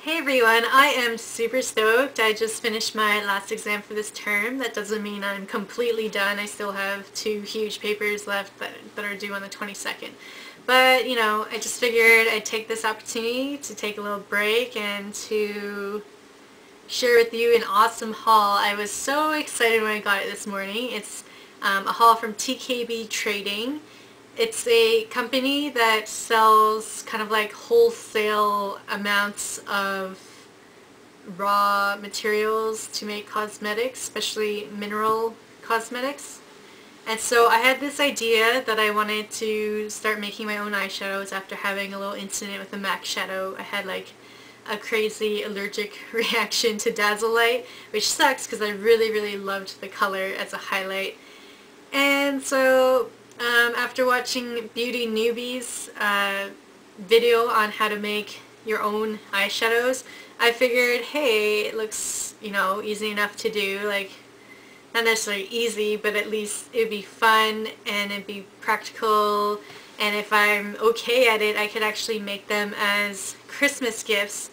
Hey everyone, I am super stoked. I just finished my last exam for this term. That doesn't mean I'm completely done. I still have 2 huge papers left that are due on the 22nd. But, you know, I just figured I'd take this opportunity to take a little break and to share with you an awesome haul. I was so excited when I got it this morning. It's a haul from TKB Trading. It's a company that sells kind of like wholesale amounts of raw materials to make cosmetics, especially mineral cosmetics. And so I had this idea that I wanted to start making my own eyeshadows after having a little incident with the MAC shadow. I had like a crazy allergic reaction to Dazzle Light, which sucks because I really loved the color as a highlight. And so after watching Beauty Newbie's video on how to make your own eyeshadows, I figured, hey, it looks, you know, easy enough to do. Like, not necessarily easy, but at least it'd be fun and it'd be practical. And if I'm okay at it, I could actually make them as Christmas gifts.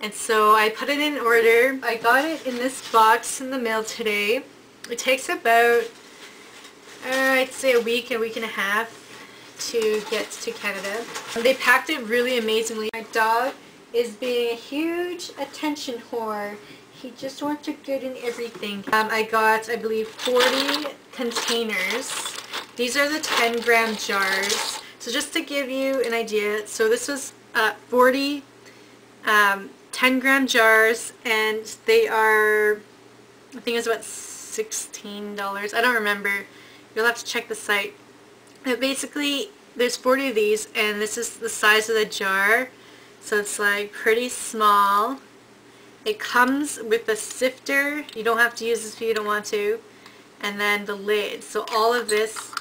And so I put it in order. I got it in this box in the mail today. It takes about I'd say a week and a half to get to Canada. They packed it really amazingly. My dog is being a huge attention whore. He just wants to get in everything. I got, I believe, 40 containers. These are the 10-gram jars. So just to give you an idea, so this was 40 10-gram jars, and they are, I think it's about $16. I don't remember. You'll have to check the site. But basically, there's 40 of these, and this is the size of the jar. So it's like pretty small. It comes with a sifter. You don't have to use this if you don't want to. And then the lid. So all of this,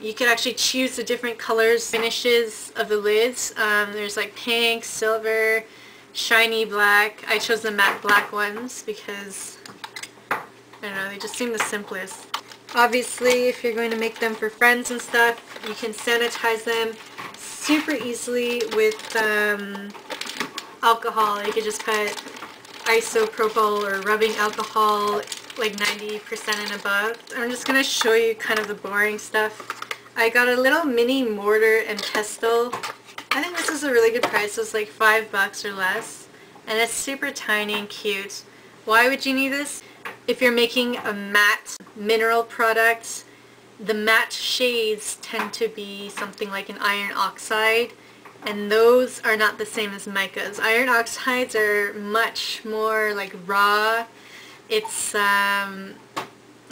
you can actually choose the different colors, finishes of the lids. There's like pink, silver, shiny black. I chose the matte black ones because, I don't know, they just seem the simplest. Obviously, if you're going to make them for friends and stuff, you can sanitize them super easily with alcohol. You could just put isopropyl or rubbing alcohol, like 90% and above. I'm just going to show you kind of the boring stuff. I got a little mini mortar and pestle. I think this is a really good price. It's like $5 or less. And it's super tiny and cute. Why would you need this? If you're making a matte mineral product, the matte shades tend to be something like an iron oxide, and those are not the same as micas. Iron oxides are much more like raw. It's, I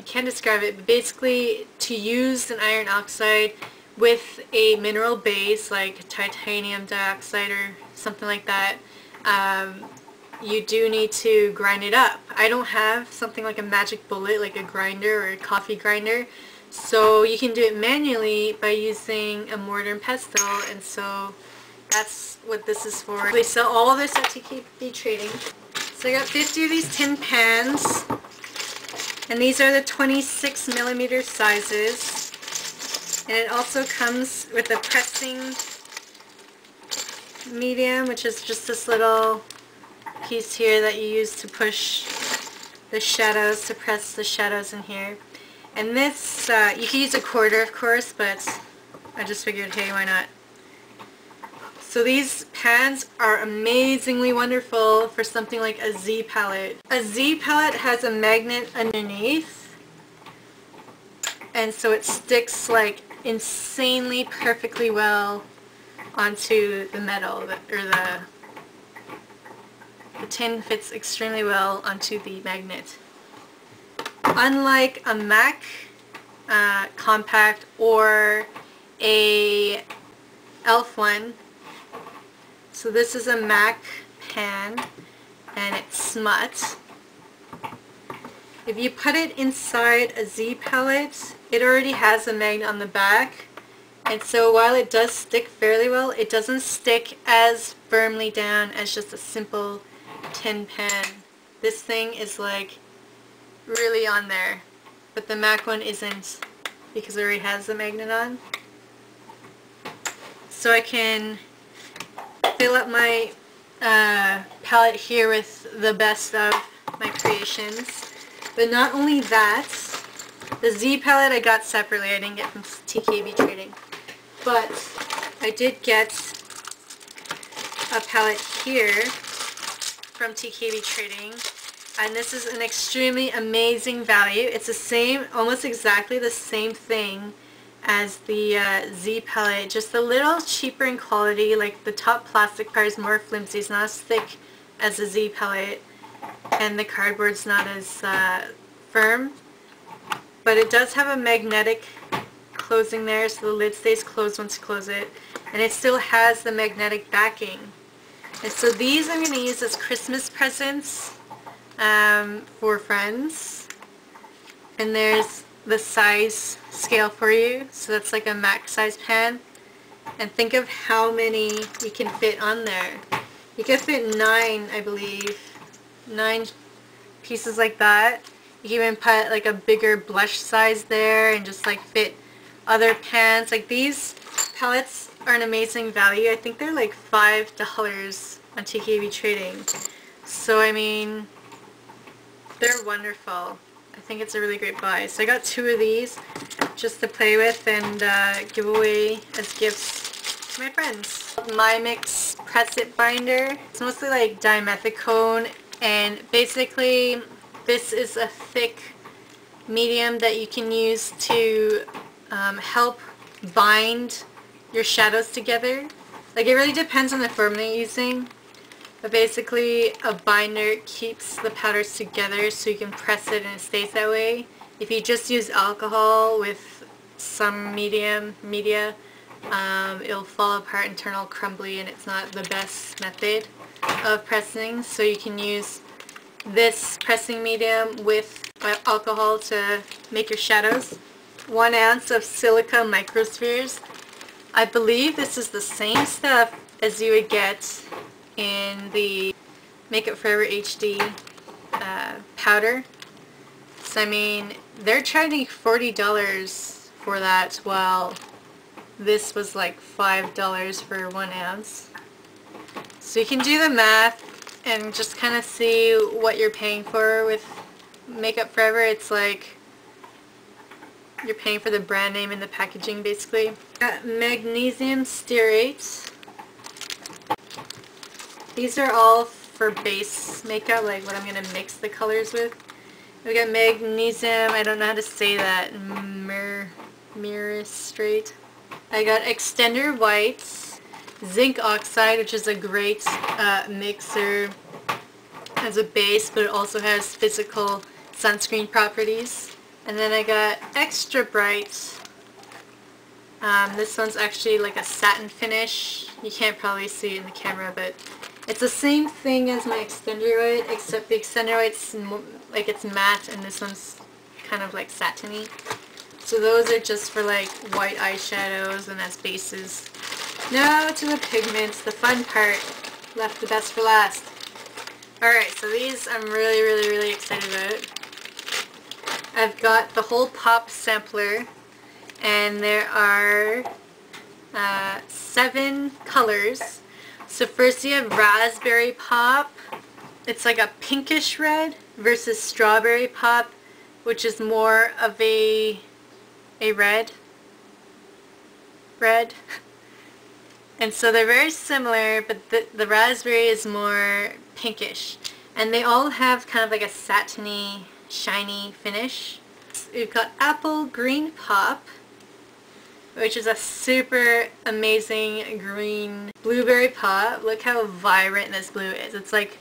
can't describe it, but basically to use an iron oxide with a mineral base like titanium dioxide or something like that, you do need to grind it up. I don't have something like a magic bullet, like a grinder or a coffee grinder, so you can do it manually by using a mortar and pestle, and so that's what this is for. They sell all of this at TKB Trading. So I got 50 of these tin pans, and these are the 26mm sizes, and it also comes with a pressing medium, which is just this little piece here that you use to push the shadows, to press the shadows in here. And this, you can use a quarter of course, but I just figured, hey, why not? So these pans are amazingly wonderful for something like a Z palette. A Z palette has a magnet underneath, and so it sticks like insanely perfectly well onto the metal, or the tin fits extremely well onto the magnet. Unlike a MAC compact or a e.l.f. one, so this is a MAC pan and it's smut. If you put it inside a Z palette, it already has a magnet on the back, and so while it does stick fairly well, it doesn't stick as firmly down as just a simple tin pan. This thing is like really on there, but the MAC one isn't because it already has the magnet on. So I can fill up my palette here with the best of my creations. But not only that, the Z palette I got separately. I didn't get from TKB Trading. But I did get a palette here from TKB Trading. And this is an extremely amazing value. It's the same, almost exactly the same thing as the Z palette, just a little cheaper in quality. Like the top plastic part is more flimsy, it's not as thick as the Z palette, and the cardboard's not as firm. But it does have a magnetic closing there, so the lid stays closed once you close it, and it still has the magnetic backing. And so these I'm going to use as Christmas presents for friends. And there's the size scale for you, so that's like a max size pan. And think of how many you can fit on there. You can fit 9, I believe, 9 pieces like that. You can even put like a bigger blush size there and just like fit other pans. Like these palettes are an amazing value. I think they're like $5 on TKB Trading. So I mean, they're wonderful. I think it's a really great buy. So I got 2 of these just to play with and give away as gifts to my friends. My Mix Press It binder. It's mostly like dimethicone, and basically this is a thick medium that you can use to help bind your shadows together. Like it really depends on the formula you're using. But basically a binder keeps the powders together so you can press it and it stays that way. If you just use alcohol with some media, it'll fall apart and turn all crumbly, and it's not the best method of pressing. So you can use this pressing medium with alcohol to make your shadows. 1 ounce of silica microspheres. I believe this is the same stuff as you would get in the Makeup Forever HD powder. So I mean, they're charging $40 for that, while this was like $5 for 1 ounce. So you can do the math and just kind of see what you're paying for with Makeup Forever. It's like you're paying for the brand name and the packaging basically. Got magnesium stearate. These are all for base makeup, like what I'm going to mix the colors with. We got magnesium, I don't know how to say that, myricate. I got extender whites, zinc oxide, which is a great mixer as a base, but it also has physical sunscreen properties. And then I got extra bright. This one's actually like a satin finish. You can't probably see it in the camera, but it's the same thing as my extender white, except the extender white's like it's matte and this one's kind of like satiny. So those are just for like white eyeshadows and as bases. Now to the pigments, the fun part. Left the best for last. Alright, so these I'm really excited about. I've got the whole pop sampler, and there are 7 colors. So first you have raspberry pop. It's like a pinkish red versus strawberry pop, which is more of a red. And so they're very similar, but the raspberry is more pinkish. And they all have kind of like a satiny, shiny finish. We've got apple green pop, which is a super amazing green. Blueberry pop. Look how vibrant this blue is. It's like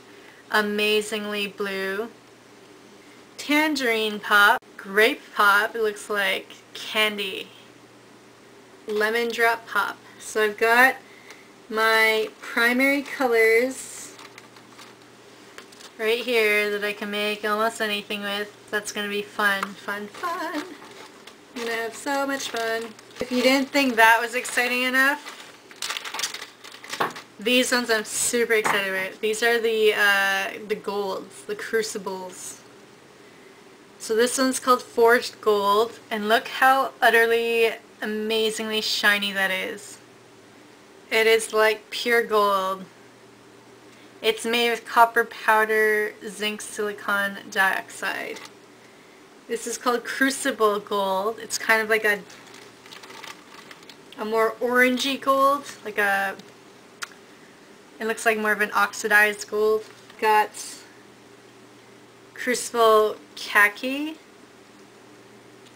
amazingly blue. Tangerine pop. Grape pop. It looks like candy. Lemon drop pop. So I've got my primary colors right here that I can make almost anything with. That's going to be fun. I'm going to have so much fun. If you didn't think that was exciting enough, these ones I'm super excited about. These are the golds, the crucibles. So this one's called Forged Gold, and look how utterly amazingly shiny that is. It is like pure gold. It's made with copper powder, zinc silicon dioxide. This is called Crucible Gold. It's kind of like a more orangey gold, like a, it looks like more of an oxidized gold. Got Crucible Khaki.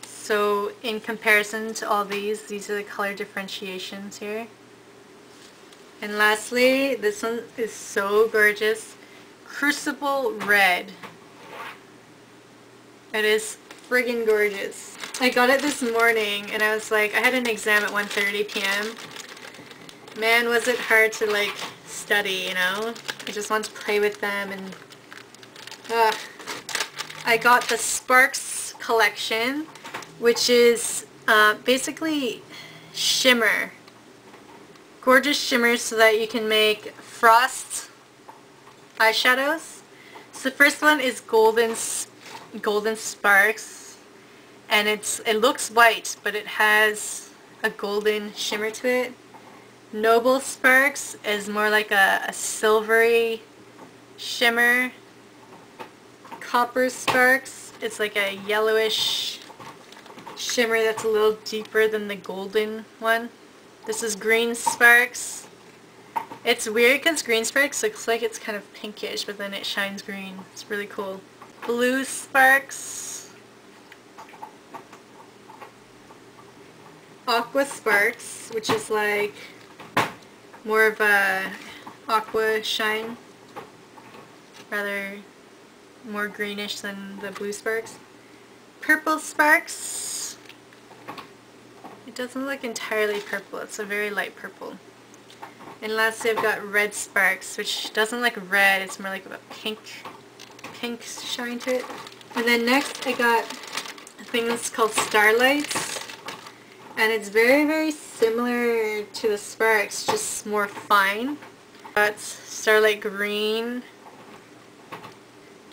So in comparison to all these are the color differentiations here. And lastly, this one is so gorgeous. Crucible Red. It is friggin' gorgeous. I got it this morning and I was like, I had an exam at 1:30 p.m. Man, was it hard to like study, you know? I just want to play with them and I got the Sparks collection, which is basically shimmer. Gorgeous shimmers so that you can make frost eyeshadows. So the first one is Golden Sparks, and it looks white, but it has a golden shimmer to it. Noble Sparks is more like a silvery shimmer. Copper Sparks, it's like a yellowish shimmer that's a little deeper than the golden one. This is Green Sparks. It's weird because Green Sparks looks like it's kind of pinkish, but then it shines green. It's really cool. Blue Sparks. Aqua Sparks, which is like more of a aqua shine, rather more greenish than the Blue Sparks. Purple Sparks. It doesn't look entirely purple, it's a very light purple. And lastly I've got Red Sparks, which doesn't look red, it's more like a pink shine to it. And then next I got a thing that's called Starlight, and it's very, very similar to the Sparks, just more fine. Got Starlight Green,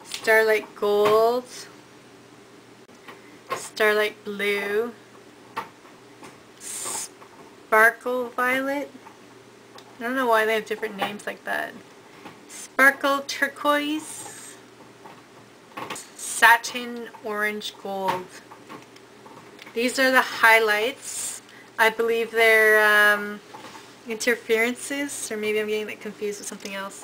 Starlight Gold, Starlight Blue, Sparkle Violet. I don't know why they have different names like that. Sparkle Turquoise, Satin Orange Gold. These are the highlights. I believe they're interferences, or maybe I'm getting that confused with something else.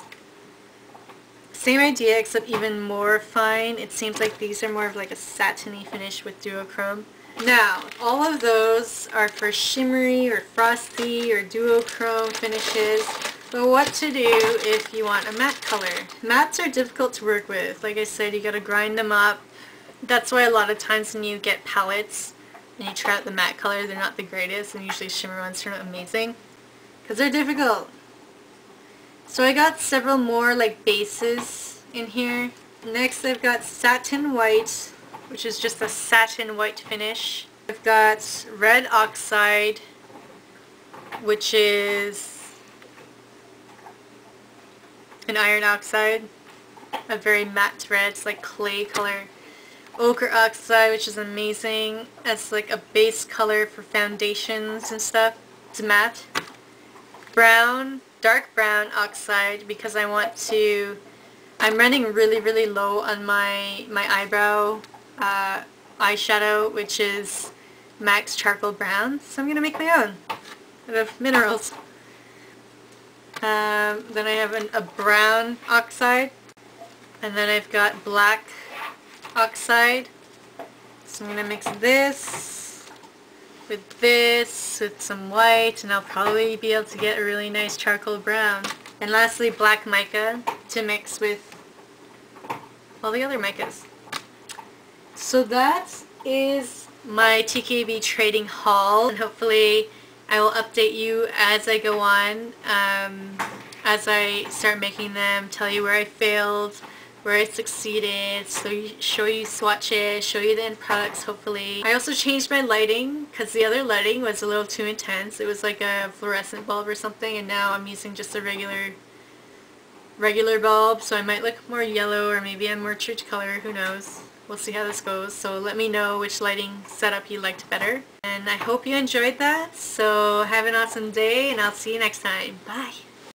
Same idea, except even more fine. It seems like these are more of like a satiny finish with duochrome. Now, all of those are for shimmery or frosty or duochrome finishes. But what to do if you want a matte color? Mattes are difficult to work with. Like I said, you gotta grind them up. That's why a lot of times when you get palettes and you try out the matte color, they're not the greatest, and usually shimmer ones turn out amazing. Because they're difficult. So I got several more like bases in here. Next I've got Satin White, which is just a satin white finish. I've got Red Oxide, which is an iron oxide, a very matte red, it's like clay color. Ochre Oxide, which is amazing as like a base color for foundations and stuff. It's matte. Brown, dark brown oxide, because I want to, I'm running really, really low on my eyebrow eyeshadow, which is Max Charcoal Brown, so I'm going to make my own out of minerals. Then I have a brown oxide, and then I've got black oxide. So I'm going to mix this with some white, and I'll probably be able to get a really nice charcoal brown. And lastly, black mica to mix with all the other micas. So that is my TKB Trading Haul, and hopefully I will update you as I go on, as I start making them, tell you where I failed, where I succeeded, so show you swatches, show you the end products hopefully. I also changed my lighting because the other lighting was a little too intense. It was like a fluorescent bulb or something, and now I'm using just a regular bulb, so I might look more yellow, or maybe I'm more true to color, who knows. We'll see how this goes, so let me know which lighting setup you liked better. And I hope you enjoyed that, so have an awesome day, and I'll see you next time. Bye!